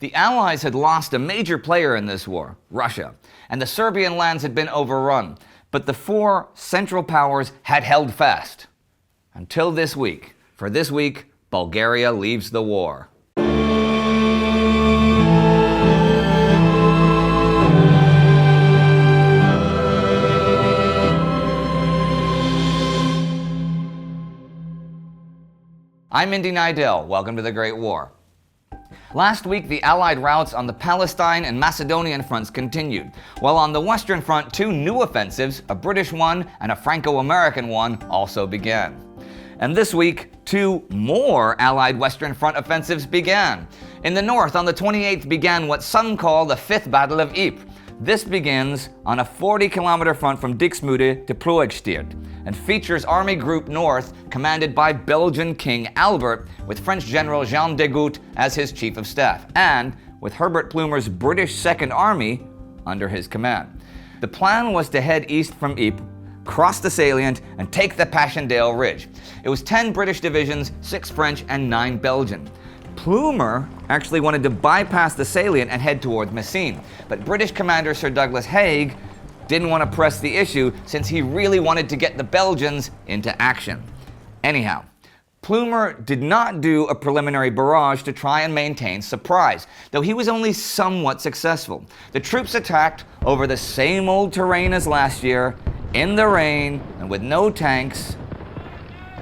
The Allies had lost a major player in this war, Russia, and the Serbian lands had been overrun, but the four Central Powers had held fast. Until this week. For this week, Bulgaria leaves the war. I'm Indy Neidell. Welcome to the Great War. Last week, the Allied routes on the Palestine and Macedonian fronts continued, while on the Western Front, two new offensives, a British one and a Franco-American one, also began. And this week, two more Allied Western Front offensives began. In the north, on the 28th, began what some call the Fifth Battle of Ypres. This begins on a 40-kilometer front from Dixmude to Ploegsteert and features Army Group North, commanded by Belgian King Albert, with French General Jean Degout as his chief of staff, and with Herbert Plumer's British Second Army under his command. The plan was to head east from Ypres, cross the salient, and take the Passchendaele Ridge. It was 10 British divisions, 6 French, and 9 Belgian. Plumer actually wanted to bypass the salient and head toward Messines, but British commander Sir Douglas Haig didn't want to press the issue since he really wanted to get the Belgians into action. Anyhow, Plumer did not do a preliminary barrage to try and maintain surprise, though he was only somewhat successful. The troops attacked over the same old terrain as last year, in the rain and with no tanks,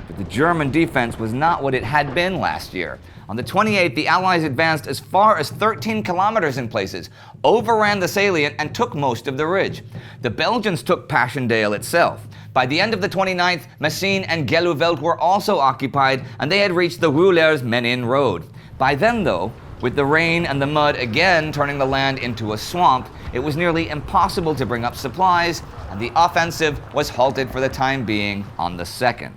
but the German defense was not what it had been last year. On the 28th, the Allies advanced as far as 13 kilometers in places, overran the salient, and took most of the ridge. The Belgians took Passchendaele itself. By the end of the 29th, Messines and Gelluveld were also occupied, and they had reached the Roulers-Menin road. By then, though, with the rain and the mud again turning the land into a swamp, it was nearly impossible to bring up supplies, and the offensive was halted for the time being on the 2nd.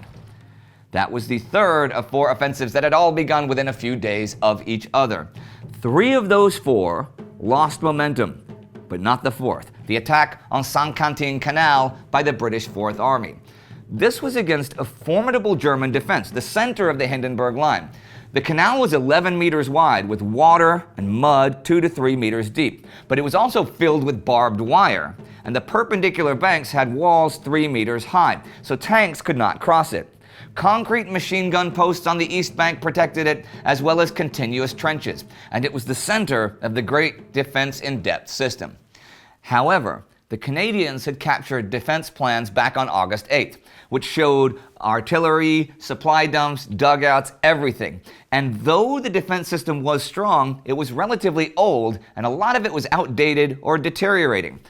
That was the third of 4 offensives that had all begun within a few days of each other. 3 of those 4 lost momentum, but not the 4th, the attack on Saint-Quentin Canal by the British Fourth Army. This was against a formidable German defense, the center of the Hindenburg Line. The canal was 11 meters wide, with water and mud 2 to 3 meters deep, but it was also filled with barbed wire, and the perpendicular banks had walls 3 meters high, so tanks could not cross it. Concrete machine gun posts on the east bank protected it, as well as continuous trenches, and it was the center of the great defense-in-depth system. However, the Canadians had captured defense plans back on August 8th, which showed artillery, supply dumps, dugouts, everything. And though the defense system was strong, it was relatively old, and a lot of it was outdated or deteriorating.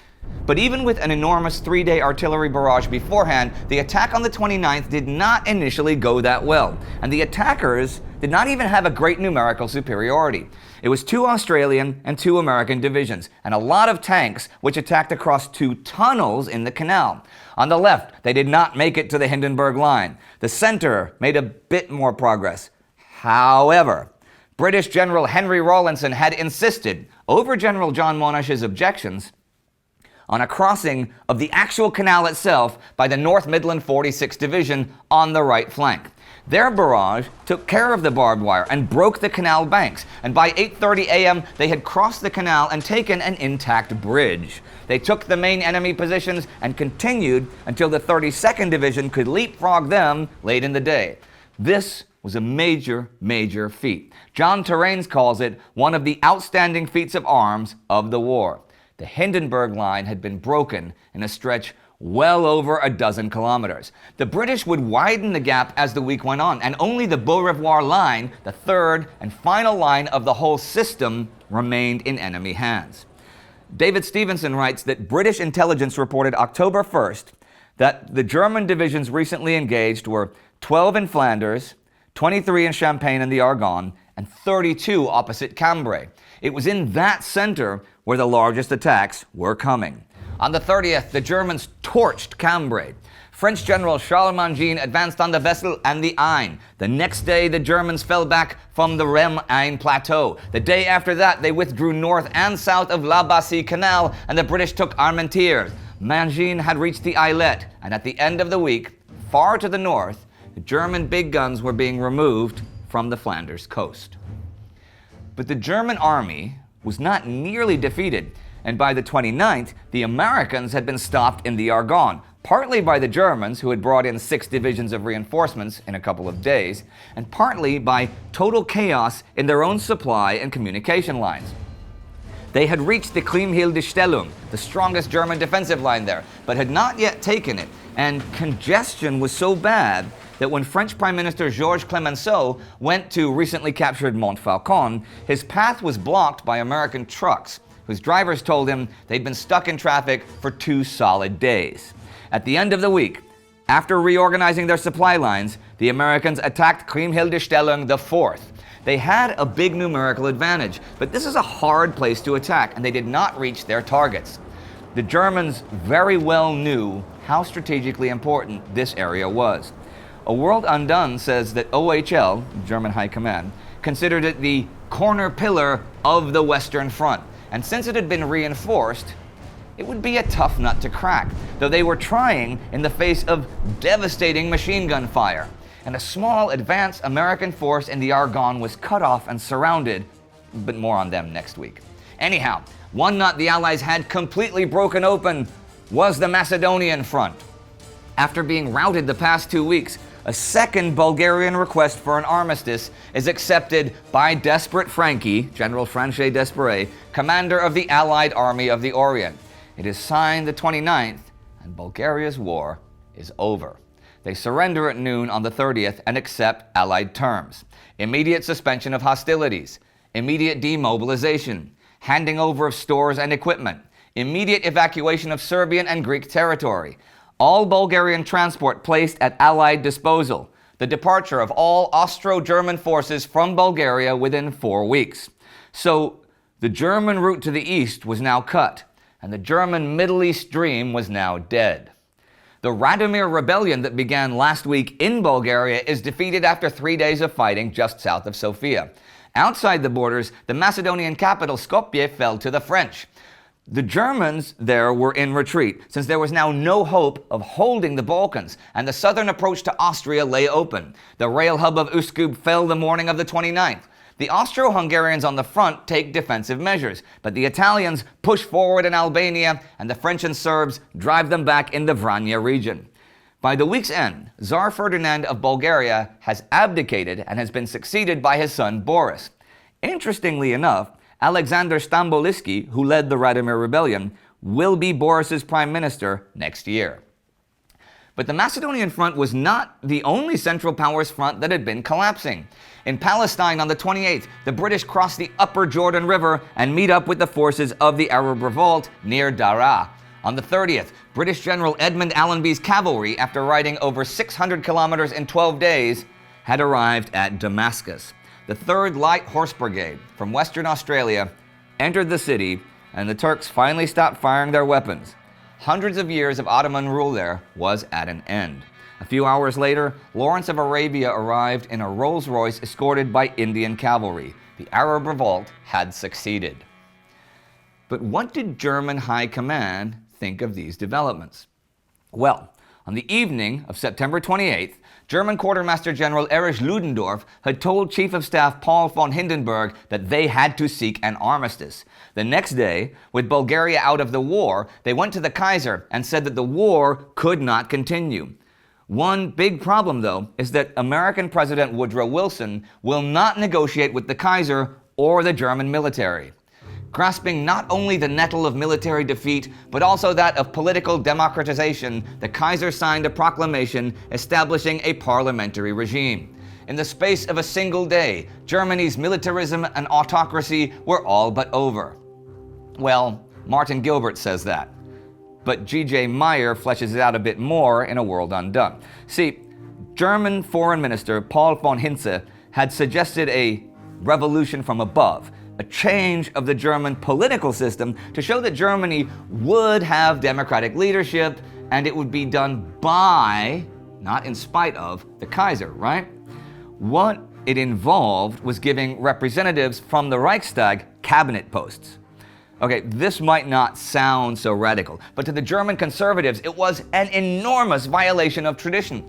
But even with an enormous 3-day artillery barrage beforehand, the attack on the 29th did not initially go that well, and the attackers did not even have a great numerical superiority. It was 2 Australian and 2 American divisions, and a lot of tanks which attacked across 2 tunnels in the canal. On the left, they did not make it to the Hindenburg Line. The center made a bit more progress. However, British General Henry Rawlinson had insisted, over General John Monash's objections, on a crossing of the actual canal itself by the North Midland 46th Division on the right flank. Their barrage took care of the barbed wire and broke the canal banks, and by 8:30 a.m. they had crossed the canal and taken an intact bridge. They took the main enemy positions and continued until the 32nd Division could leapfrog them late in the day. This was a major, major feat. John Terrains calls it one of the outstanding feats of arms of the war. The Hindenburg Line had been broken in a stretch well over a dozen kilometers. The British would widen the gap as the week went on, and only the Beaurevoir Line, the third and final line of the whole system, remained in enemy hands. David Stevenson writes that British intelligence reported October 1st that the German divisions recently engaged were 12 in Flanders, 23 in Champagne and the Argonne, and 32 opposite Cambrai. It was in that center where the largest attacks were coming. On the 30th, the Germans torched Cambrai. French General Charles Mangin advanced on the Vesle and the Aisne. The next day, the Germans fell back from the Rheme-Aisne plateau. The day after that, they withdrew north and south of La Bassée Canal, and the British took Armentières. Mangin had reached the Ailette, and at the end of the week, far to the north, the German big guns were being removed from the Flanders coast. But the German army was not nearly defeated, and by the 29th, the Americans had been stopped in the Argonne, partly by the Germans, who had brought in 6 divisions of reinforcements in a couple of days, and partly by total chaos in their own supply and communication lines. They had reached the Kriemhilde Stellung, the strongest German defensive line there, but had not yet taken it, and congestion was so bad that when French Prime Minister Georges Clemenceau went to recently captured Montfaucon, his path was blocked by American trucks, whose drivers told him they'd been stuck in traffic for 2 solid days. At the end of the week, after reorganizing their supply lines, the Americans attacked Kriemhilde Stellung the 4th. They had a big numerical advantage, but this is a hard place to attack, and they did not reach their targets. The Germans very well knew how strategically important this area was. A World Undone says that OHL, German High Command, considered it the corner pillar of the Western Front, and since it had been reinforced, it would be a tough nut to crack, though they were trying in the face of devastating machine gun fire. And a small advanced American force in the Argonne was cut off and surrounded, but more on them next week. Anyhow, one nut the Allies had completely broken open was the Macedonian front. After being routed the past 2 weeks, a second Bulgarian request for an armistice is accepted by Desperate Frankie, General Franchet Desperate, commander of the Allied Army of the Orient. It is signed the 29th, and Bulgaria's war is over. They surrender at noon on the 30th and accept Allied terms: immediate suspension of hostilities, immediate demobilization, handing over of stores and equipment, immediate evacuation of Serbian and Greek territory, all Bulgarian transport placed at Allied disposal, the departure of all Austro-German forces from Bulgaria within 4 weeks. So the German route to the east was now cut, and the German Middle East dream was now dead. The Radomir rebellion that began last week in Bulgaria is defeated after 3 days of fighting just south of Sofia. Outside the borders, the Macedonian capital Skopje fell to the French. The Germans there were in retreat, since there was now no hope of holding the Balkans, and the southern approach to Austria lay open. The rail hub of Uskub fell the morning of the 29th. The Austro-Hungarians on the front take defensive measures, but the Italians push forward in Albania, and the French and Serbs drive them back in the Vranja region. By the week's end, Tsar Ferdinand of Bulgaria has abdicated and has been succeeded by his son Boris. Interestingly enough, Alexander Stambolisky, who led the Radomir rebellion, will be Boris's prime minister next year. But the Macedonian front was not the only Central Powers front that had been collapsing. In Palestine on the 28th, the British cross the upper Jordan River and meet up with the forces of the Arab Revolt near Daraa. On the 30th, British General Edmund Allenby's cavalry, after riding over 600 kilometers in 12 days, had arrived at Damascus. The 3rd Light Horse Brigade from Western Australia entered the city, and the Turks finally stopped firing their weapons. Hundreds of years of Ottoman rule there was at an end. A few hours later, Lawrence of Arabia arrived in a Rolls-Royce escorted by Indian cavalry. The Arab Revolt had succeeded. But what did German High Command think of these developments? Well, on the evening of September 28th, German Quartermaster General Erich Ludendorff had told Chief of Staff Paul von Hindenburg that they had to seek an armistice. The next day, with Bulgaria out of the war, they went to the Kaiser and said that the war could not continue. One big problem, though, is that American President Woodrow Wilson will not negotiate with the Kaiser or the German military. Grasping not only the nettle of military defeat, but also that of political democratization, the Kaiser signed a proclamation establishing a parliamentary regime. In the space of a single day, Germany's militarism and autocracy were all but over. Well, Martin Gilbert says that. But G.J. Meyer fleshes it out a bit more in A World Undone. See, German Foreign Minister Paul von Hinze had suggested a revolution from above, a change of the German political system to show that Germany would have democratic leadership and it would be done by, not in spite of, the Kaiser, right? What it involved was giving representatives from the Reichstag cabinet posts. Okay, this might not sound so radical, but to the German conservatives, it was an enormous violation of tradition.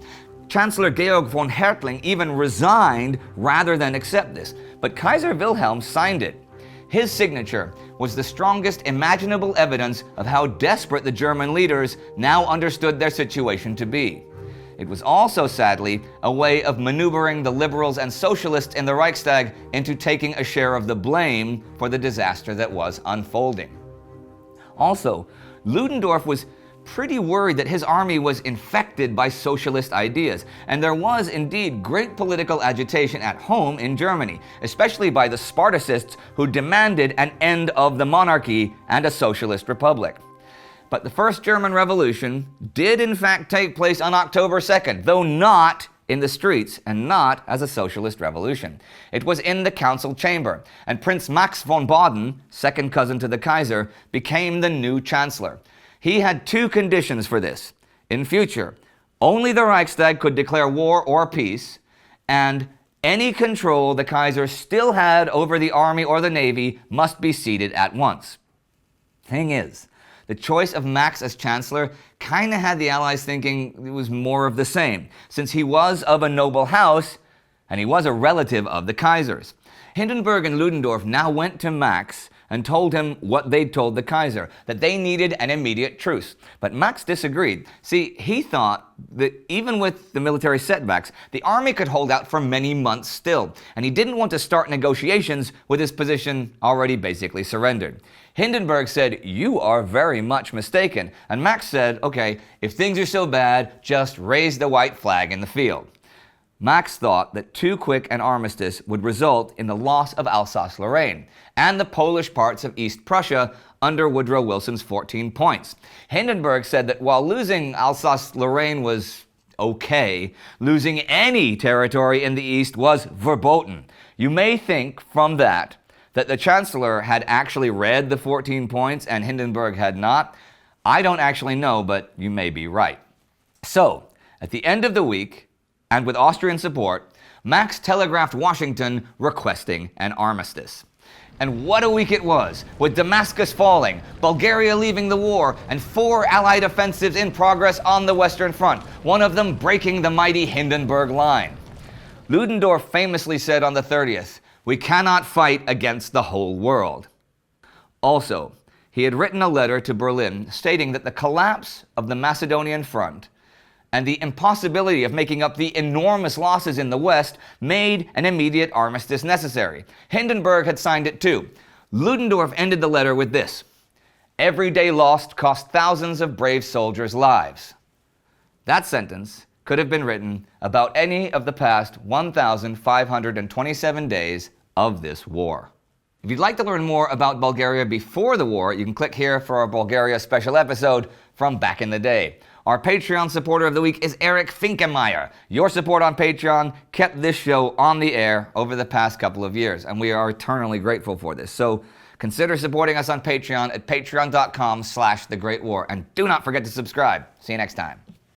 Chancellor Georg von Hertling even resigned rather than accept this, but Kaiser Wilhelm signed it. His signature was the strongest imaginable evidence of how desperate the German leaders now understood their situation to be. It was also, sadly, a way of maneuvering the liberals and socialists in the Reichstag into taking a share of the blame for the disaster that was unfolding. Also, Ludendorff was pretty worried that his army was infected by socialist ideas, and there was indeed great political agitation at home in Germany, especially by the Spartacists who demanded an end of the monarchy and a socialist republic. But the First German Revolution did in fact take place on October 2nd, though not in the streets and not as a socialist revolution. It was in the council chamber, and Prince Max von Baden, second cousin to the Kaiser, became the new chancellor. He had two conditions for this. In future, only the Reichstag could declare war or peace, and any control the Kaiser still had over the army or the navy must be ceded at once. Thing is, the choice of Max as chancellor kind of had the Allies thinking it was more of the same, since he was of a noble house and he was a relative of the Kaiser's. Hindenburg and Ludendorff now went to Max and told him what they'd told the Kaiser, that they needed an immediate truce. But Max disagreed. See, he thought that even with the military setbacks, the army could hold out for many months still, and he didn't want to start negotiations with his position already basically surrendered. Hindenburg said, "You are very much mistaken," and Max said, "Okay, if things are so bad, just raise the white flag in the field." Max thought that too quick an armistice would result in the loss of Alsace-Lorraine and the Polish parts of East Prussia under Woodrow Wilson's 14 points. Hindenburg said that while losing Alsace-Lorraine was okay, losing any territory in the East was verboten. You may think from that the Chancellor had actually read the 14 points and Hindenburg had not. I don't actually know, but you may be right. So, at the end of the week, and with Austrian support, Max telegraphed Washington requesting an armistice. And what a week it was, with Damascus falling, Bulgaria leaving the war, and 4 Allied offensives in progress on the Western Front, one of them breaking the mighty Hindenburg Line. Ludendorff famously said on the 30th, "We cannot fight against the whole world." Also, he had written a letter to Berlin stating that the collapse of the Macedonian front and the impossibility of making up the enormous losses in the West made an immediate armistice necessary. Hindenburg had signed it too. Ludendorff ended the letter with this: "Every day lost cost thousands of brave soldiers' lives." That sentence could have been written about any of the past 1,527 days of this war. If you'd like to learn more about Bulgaria before the war, you can click here for our Bulgaria special episode from back in the day. Our Patreon supporter of the week is Eric Finkemeyer. Your support on Patreon kept this show on the air over the past couple of years, and we are eternally grateful for this. So consider supporting us on Patreon at patreon.com/thegreatwar, and do not forget to subscribe. See you next time.